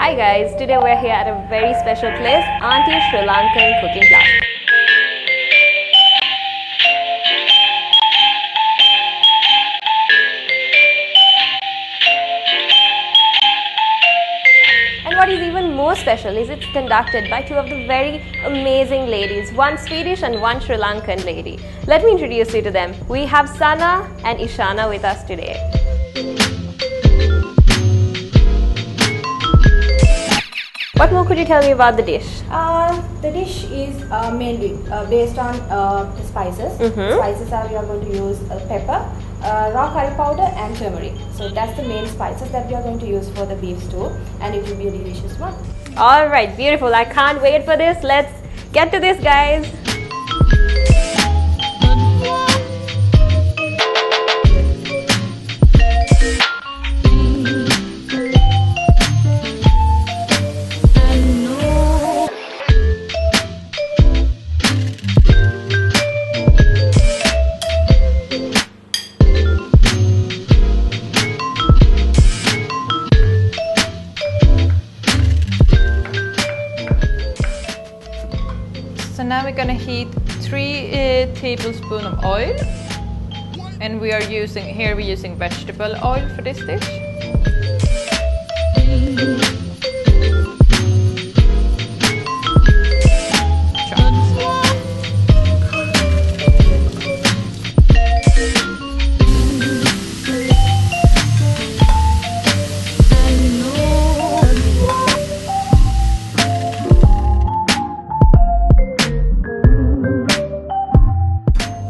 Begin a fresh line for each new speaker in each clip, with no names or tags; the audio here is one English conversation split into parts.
Hi guys, today we're here at a very special place, Aunty Sri Lankan cooking class. And what is even more special is it's conducted by two of the very amazing ladies, one Swedish and one Sri Lankan lady. Let me introduce you to them. We have Sana and Ishana with us today. What more could you tell me about the dish?
The dish is mainly based on the spices. Spices are we are going to use pepper, raw curry powder and turmeric. So that's the main spices that we are going to use for the beef stew, and it will be a delicious one.
Alright, beautiful. I can't wait for this. Let's get to this, guys.
So now we're gonna heat 3 tablespoons of oil, and we're using vegetable oil for this dish.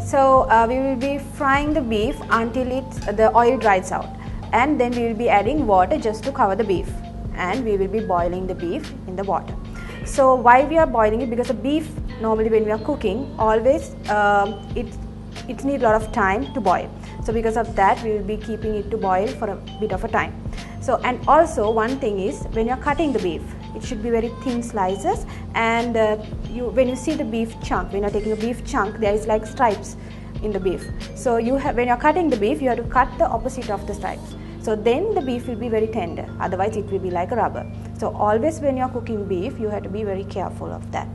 So we will be frying the beef until the oil dries out, and then we will be adding water just to cover the beef, and we will be boiling the beef in the water. So why we are boiling it? Because the beef normally when we are cooking always it needs a lot of time to boil. So because of that we will be keeping it to boil for a bit of a time. So and also one thing is when you are cutting the beef, it should be very thin slices, and when you see the beef chunk, when you are taking a beef chunk, there is like stripes in the beef. So when you are cutting the beef, you have to cut the opposite of the stripes. So then the beef will be very tender, otherwise it will be like a rubber. So always when you are cooking beef, you have to be very careful of that.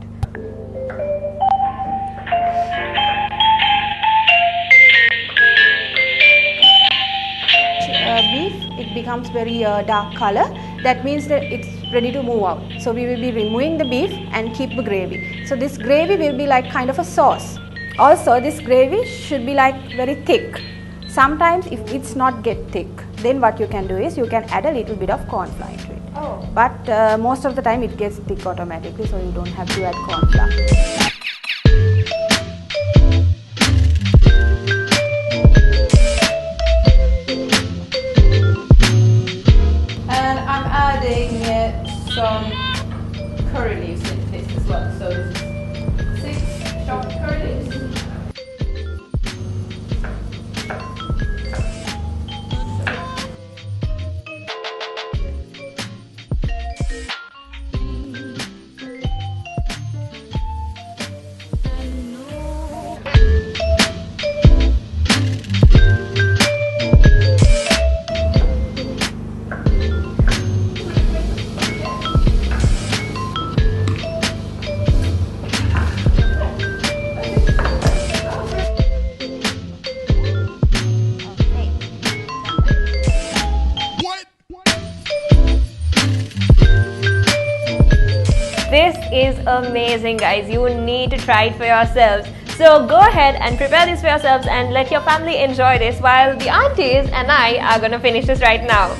Beef, it becomes very dark color. That means that it's ready to move out. So we will be removing the beef and keep the gravy. So this gravy will be like kind of a sauce. Also this gravy should be like very thick. Sometimes if it's not get thick, then what you can do is you can add a little bit of corn flour into it. But most of the time it gets thick automatically, so you don't have to add corn flour.
Some curry leaves in this as well. So this is 6 chopped curry leaves.
This is amazing, guys. You need to try it for yourselves. So go ahead and prepare this for yourselves and let your family enjoy this while the aunties and I are going to finish this right now.